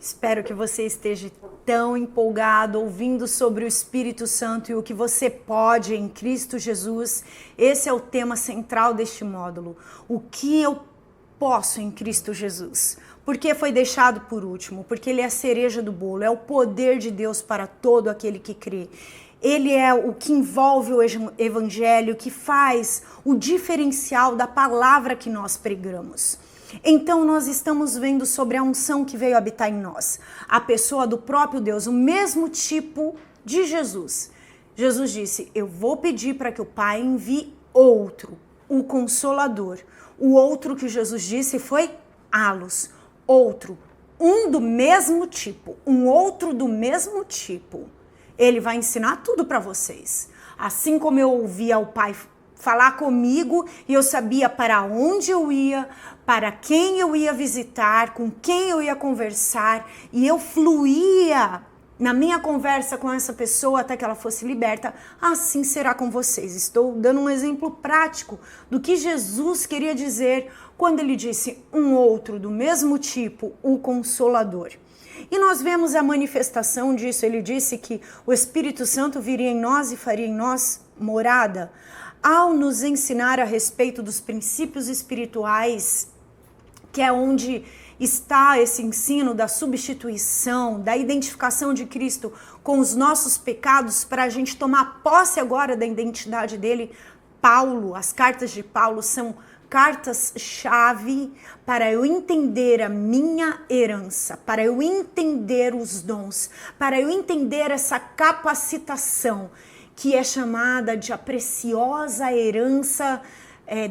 Espero que você esteja tão empolgado ouvindo sobre o Espírito Santo e o que você pode em Cristo Jesus. Esse é o tema central deste módulo. O que eu posso em Cristo Jesus? Porque foi deixado por último, porque ele é a cereja do bolo, é o poder de Deus para todo aquele que crê. Ele é o que envolve o evangelho, que faz o diferencial da palavra que nós pregamos. Então nós estamos vendo sobre a unção que veio habitar em nós, a pessoa do próprio Deus, o mesmo tipo de Jesus. Jesus disse, eu vou pedir para que o Pai envie outro, o Consolador. O outro que Jesus disse foi Alos, outro, um do mesmo tipo, um outro do mesmo tipo. Ele vai ensinar tudo para vocês. Assim como eu ouvia o Pai falar comigo e eu sabia para onde eu ia, para quem eu ia visitar, com quem eu ia conversar, e eu fluía na minha conversa com essa pessoa até que ela fosse liberta, assim será com vocês. Estou dando um exemplo prático do que Jesus queria dizer quando ele disse um outro do mesmo tipo, o Consolador. E nós vemos a manifestação disso. Ele disse que o Espírito Santo viria em nós e faria em nós morada, ao nos ensinar a respeito dos princípios espirituais, que é onde está esse ensino da substituição, da identificação de Cristo com os nossos pecados, para a gente tomar posse agora da identidade dele. Paulo, as cartas de Paulo são cartas-chave para eu entender a minha herança, para eu entender os dons, para eu entender essa capacitação que é chamada de a preciosa herança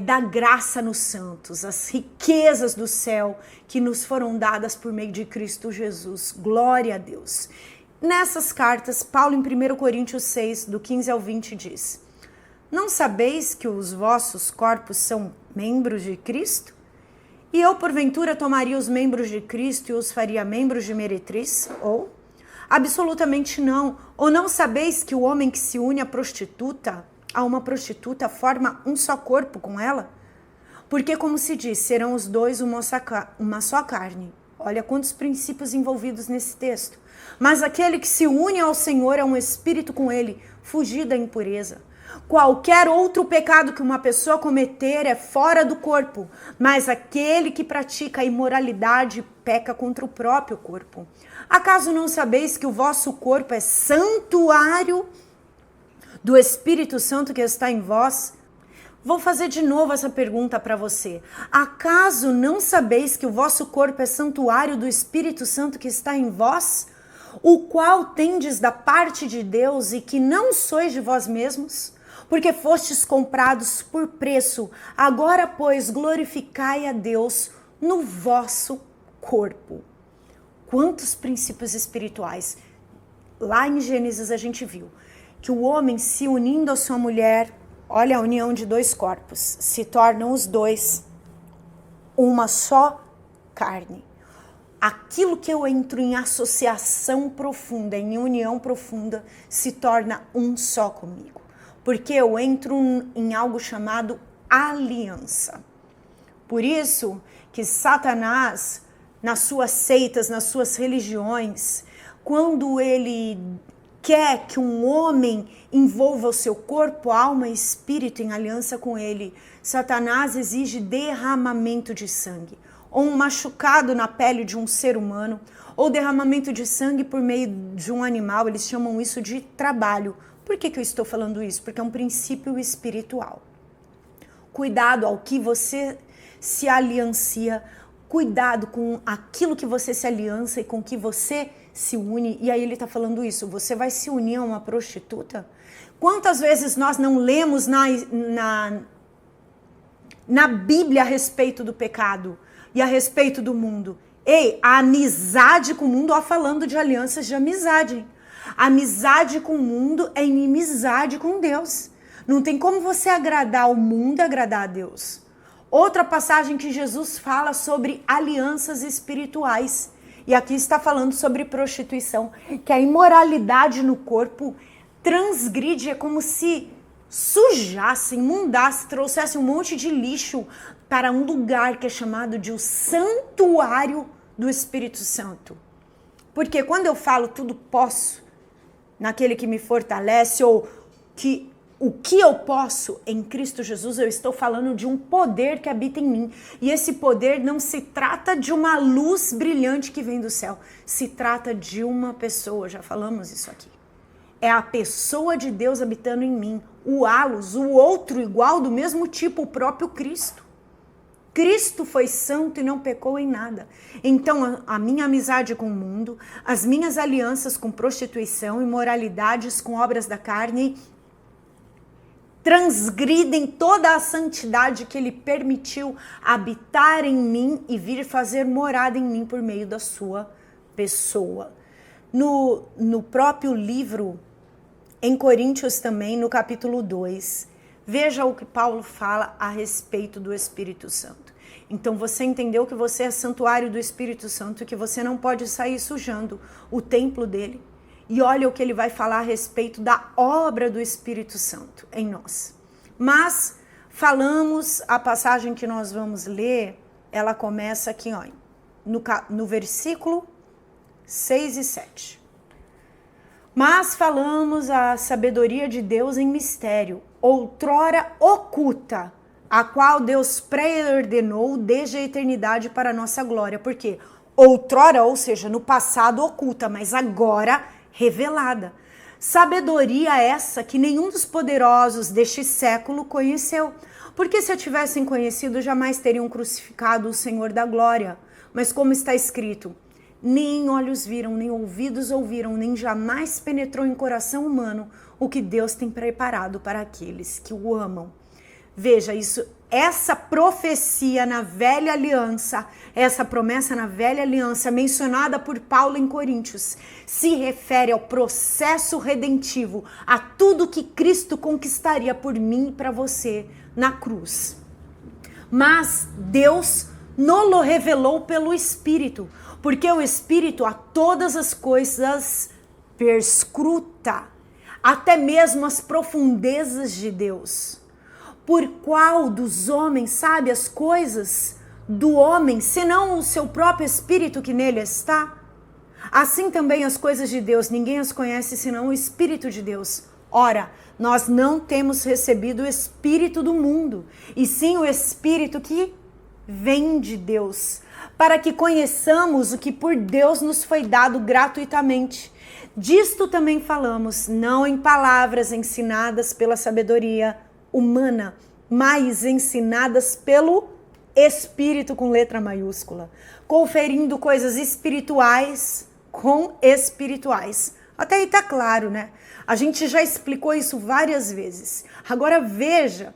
da graça nos santos, as riquezas do céu que nos foram dadas por meio de Cristo Jesus. Glória a Deus. Nessas cartas, Paulo em 1 Coríntios 6, do 15 ao 20 diz, não sabeis que os vossos corpos são membros de Cristo? E eu, porventura, tomaria os membros de Cristo e os faria membros de meretriz? Ou? Absolutamente não. Ou não sabeis que o homem que se une a uma prostituta, forma um só corpo com ela? Porque, como se diz, serão os dois uma só carne. Olha quantos princípios envolvidos nesse texto. Mas aquele que se une ao Senhor é um espírito com ele, fugir da impureza. Qualquer outro pecado que uma pessoa cometer é fora do corpo, mas aquele que pratica a imoralidade peca contra o próprio corpo. Acaso não sabeis que o vosso corpo é santuário do Espírito Santo que está em vós? Vou fazer de novo essa pergunta para você. Acaso não sabeis que o vosso corpo é santuário do Espírito Santo que está em vós, o qual tendes da parte de Deus e que não sois de vós mesmos? Porque fostes comprados por preço. Agora, pois, glorificai a Deus no vosso corpo. Quantos princípios espirituais. Lá em Gênesis a gente viu que o homem se unindo à sua mulher, olha a união de dois corpos, se tornam os dois uma só carne. Aquilo que eu entro em associação profunda, em união profunda, se torna um só comigo. Porque eu entro em algo chamado aliança. Por isso que Satanás, nas suas seitas, nas suas religiões, quando ele quer que um homem envolva o seu corpo, alma e espírito em aliança com ele, Satanás exige derramamento de sangue, ou um machucado na pele de um ser humano, ou derramamento de sangue por meio de um animal. Eles chamam isso de trabalho. Por que eu estou falando isso? Porque é um princípio espiritual. Cuidado ao que você se aliancia, cuidado com aquilo que você se aliança e com que você se une. E aí ele está falando isso, você vai se unir a uma prostituta? Quantas vezes nós não lemos na Bíblia a respeito do pecado e a respeito do mundo? Ei, a amizade com o mundo, ó, falando de alianças de amizade. Amizade com o mundo é inimizade com Deus. Não tem como você agradar o mundo e agradar a Deus. Outra passagem que Jesus fala sobre alianças espirituais. E aqui está falando sobre prostituição. Que a imoralidade no corpo transgride, é como se sujasse, imundasse, trouxesse um monte de lixo para um lugar que é chamado de o santuário do Espírito Santo. Porque quando eu falo tudo posso, naquele que me fortalece, ou que o que eu posso em Cristo Jesus, eu estou falando de um poder que habita em mim. E esse poder não se trata de uma luz brilhante que vem do céu. Se trata de uma pessoa, já falamos isso aqui. É a pessoa de Deus habitando em mim. O halos, o outro igual, do mesmo tipo, o próprio Cristo. Cristo foi santo e não pecou em nada. Então, a minha amizade com o mundo, as minhas alianças com prostituição, imoralidades com obras da carne, transgridem toda a santidade que ele permitiu habitar em mim e vir fazer morada em mim por meio da sua pessoa. No próprio livro, em Coríntios também, no capítulo 2, veja o que Paulo fala a respeito do Espírito Santo. Então você entendeu que você é santuário do Espírito Santo e que você não pode sair sujando o templo dele. E olha o que ele vai falar a respeito da obra do Espírito Santo em nós. Mas falamos, a passagem que nós vamos ler, ela começa aqui, ó, no versículo 6 e 7. Mas falamos a sabedoria de Deus em mistério, outrora oculta, a qual Deus pré-ordenou desde a eternidade para a nossa glória. Porque outrora, ou seja, no passado oculta, mas agora revelada. Sabedoria essa que nenhum dos poderosos deste século conheceu. Porque se a tivessem conhecido, jamais teriam crucificado o Senhor da glória. Mas como está escrito, nem olhos viram, nem ouvidos ouviram, nem jamais penetrou em coração humano o que Deus tem preparado para aqueles que o amam. Veja isso, essa profecia na velha aliança, essa promessa na velha aliança mencionada por Paulo em Coríntios, se refere ao processo redentivo, a tudo que Cristo conquistaria por mim e para você na cruz. Mas Deus nos revelou pelo Espírito, porque o Espírito a todas as coisas perscruta, até mesmo as profundezas de Deus. Por qual dos homens sabe as coisas do homem, senão o seu próprio Espírito que nele está? Assim também as coisas de Deus, ninguém as conhece senão o Espírito de Deus. Ora, nós não temos recebido o Espírito do mundo, e sim o Espírito que vem de Deus, para que conheçamos o que por Deus nos foi dado gratuitamente. Disto também falamos, não em palavras ensinadas pela sabedoria humana, mas ensinadas pelo Espírito com letra maiúscula, conferindo coisas espirituais com espirituais. Até aí tá claro, né? A gente já explicou isso várias vezes. Agora veja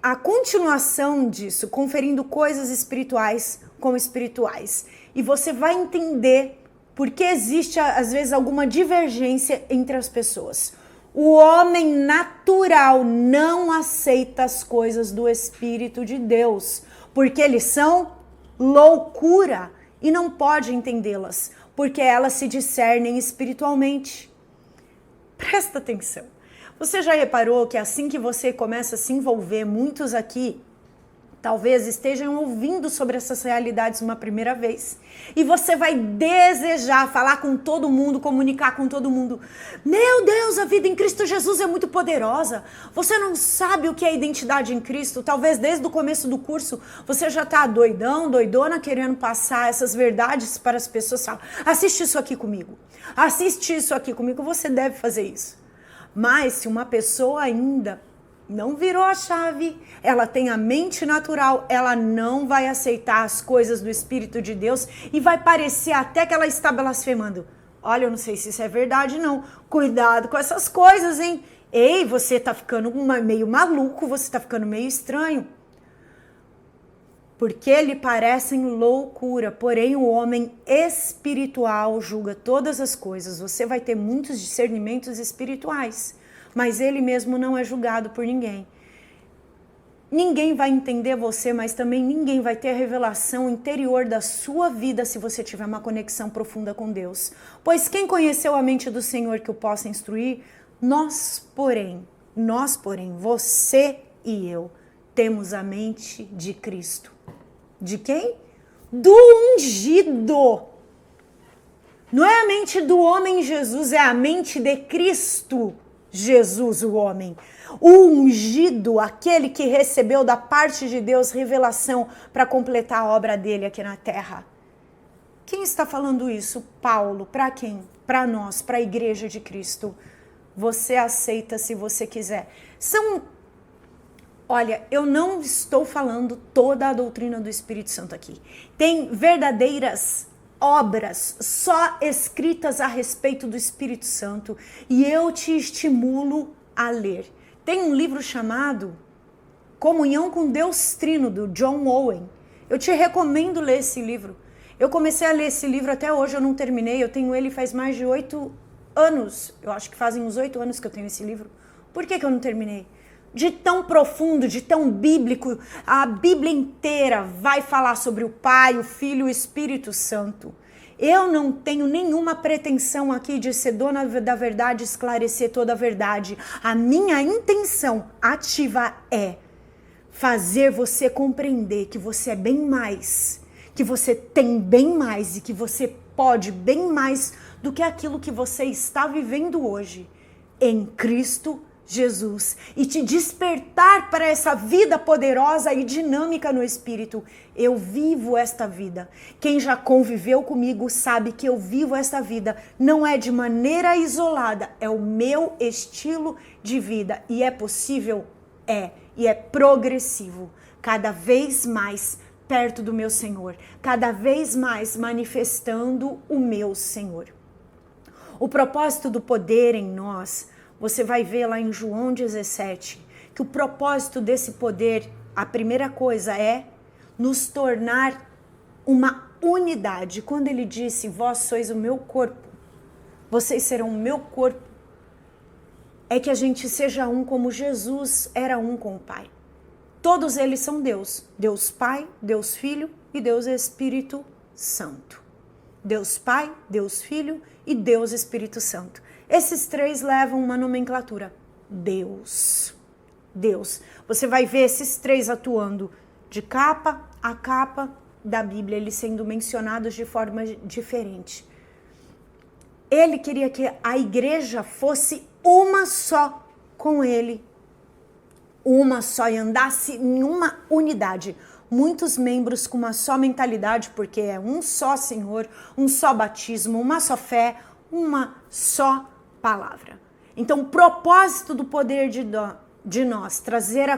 a continuação disso, conferindo coisas espirituais com espirituais. E você vai entender por que existe, às vezes, alguma divergência entre as pessoas. O homem natural não aceita as coisas do Espírito de Deus, porque eles são loucura e não pode entendê-las, porque elas se discernem espiritualmente. Presta atenção. Você já reparou que assim que você começa a se envolver, muitos aqui talvez estejam ouvindo sobre essas realidades uma primeira vez. E você vai desejar falar com todo mundo, comunicar com todo mundo. Meu Deus, a vida em Cristo Jesus é muito poderosa. Você não sabe o que é identidade em Cristo. Talvez desde o começo do curso você já está doidão, doidona, querendo passar essas verdades para as pessoas. Assiste isso aqui comigo. Assiste isso aqui comigo. Você deve fazer isso. Mas se uma pessoa ainda não virou a chave, ela tem a mente natural, ela não vai aceitar as coisas do Espírito de Deus e vai parecer até que ela está blasfemando. Olha, eu não sei se isso é verdade não, cuidado com essas coisas, hein? Ei, você tá ficando meio maluco, você tá ficando meio estranho. Porque lhe parecem loucura, porém o homem espiritual julga todas as coisas. Você vai ter muitos discernimentos espirituais, mas ele mesmo não é julgado por ninguém. Ninguém vai entender você, mas também ninguém vai ter a revelação interior da sua vida se você tiver uma conexão profunda com Deus. Pois quem conheceu a mente do Senhor que o possa instruir? Nós, porém, você e eu, temos a mente de Cristo. De quem? Do ungido. Não é a mente do homem Jesus, é a mente de Cristo Jesus, o homem. O ungido, aquele que recebeu da parte de Deus revelação para completar a obra dele aqui na terra. Quem está falando isso? Paulo. Para quem? Para nós, para a igreja de Cristo. Você aceita se você quiser. Olha, eu não estou falando toda a doutrina do Espírito Santo aqui. Tem verdadeiras obras só escritas a respeito do Espírito Santo e eu te estimulo a ler. Tem um livro chamado Comunhão com Deus Trino, do John Owen. Eu te recomendo ler esse livro. Eu comecei a ler esse livro até hoje, eu não terminei. Eu tenho ele faz mais de 8 anos. Eu acho que fazem uns 8 anos que eu tenho esse livro. Por que eu não terminei? De tão profundo, de tão bíblico. A Bíblia inteira vai falar sobre o Pai, o Filho e o Espírito Santo. Eu não tenho nenhuma pretensão aqui de ser dona da verdade, esclarecer toda a verdade. A minha intenção ativa é fazer você compreender que você é bem mais, que você tem bem mais e que você pode bem mais do que aquilo que você está vivendo hoje em Cristo Jesus e te despertar para essa vida poderosa e dinâmica no Espírito. Eu vivo esta vida. Quem já conviveu comigo sabe que eu vivo esta vida. Não é de maneira isolada, é o meu estilo de vida. E é possível? É. E é progressivo. Cada vez mais perto do meu Senhor. Cada vez mais manifestando o meu Senhor. O propósito do poder em nós, você vai ver lá em João 17, que o propósito desse poder, a primeira coisa é nos tornar uma unidade. Quando ele disse, vós sois o meu corpo, vocês serão o meu corpo, é que a gente seja um como Jesus era um com o Pai. Todos eles são Deus. Deus Pai, Deus Filho e Deus Espírito Santo. Deus Pai, Deus Filho e Deus Espírito Santo. Esses três levam uma nomenclatura. Deus. Deus. Você vai ver esses três atuando de capa a capa da Bíblia, eles sendo mencionados de forma diferente. Ele queria que a igreja fosse uma só com ele. Uma só e andasse em uma unidade. Muitos membros com uma só mentalidade, porque é um só Senhor, um só batismo, uma só fé, uma só palavra. Então, o propósito do poder de nós, trazer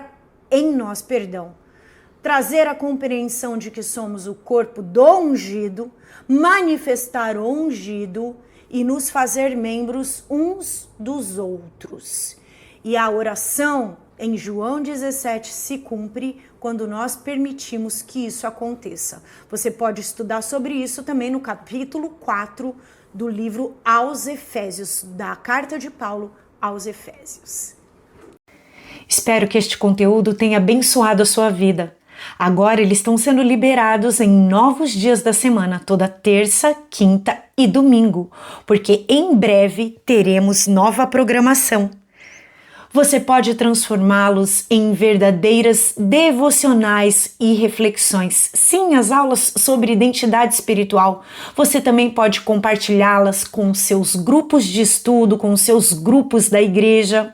a compreensão de que somos o corpo do ungido, manifestar o ungido e nos fazer membros uns dos outros. E a oração em João 17 se cumpre quando nós permitimos que isso aconteça. Você pode estudar sobre isso também no capítulo 4 do livro aos Efésios, da carta de Paulo aos Efésios. Espero que este conteúdo tenha abençoado a sua vida. Agora eles estão sendo liberados em novos dias da semana, toda terça, quinta e domingo, porque em breve teremos nova programação. Você pode transformá-los em verdadeiras devocionais e reflexões. Sim, as aulas sobre identidade espiritual. Você também pode compartilhá-las com seus grupos de estudo, com seus grupos da igreja.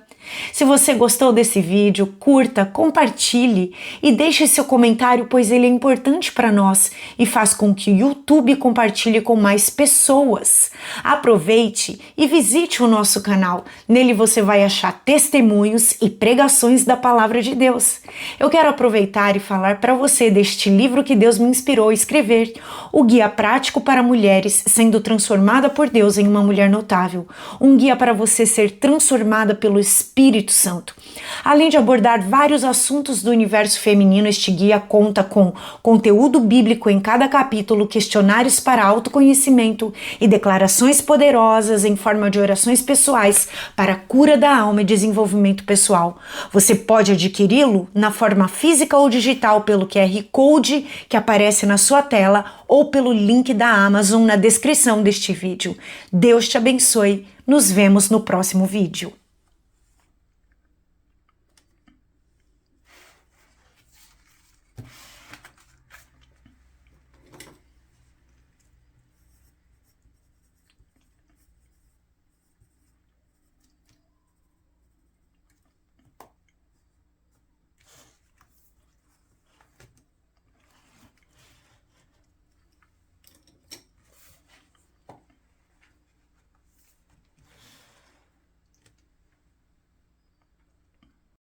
Se você gostou desse vídeo, curta, compartilhe e deixe seu comentário, pois ele é importante para nós e faz com que o YouTube compartilhe com mais pessoas. Aproveite e visite o nosso canal. Nele você vai achar testemunhos e pregações da Palavra de Deus. Eu quero aproveitar e falar para você deste livro que Deus me inspirou a escrever, o Guia Prático para Mulheres Sendo Transformada por Deus em uma Mulher Notável. Um guia para você ser transformada pelo Espírito Santo. Além de abordar vários assuntos do universo feminino, este guia conta com conteúdo bíblico em cada capítulo, questionários para autoconhecimento e declarações poderosas em forma de orações pessoais para a cura da alma e desenvolvimento pessoal. Você pode adquiri-lo na forma física ou digital pelo QR Code que aparece na sua tela ou pelo link da Amazon na descrição deste vídeo. Deus te abençoe. Nos vemos no próximo vídeo.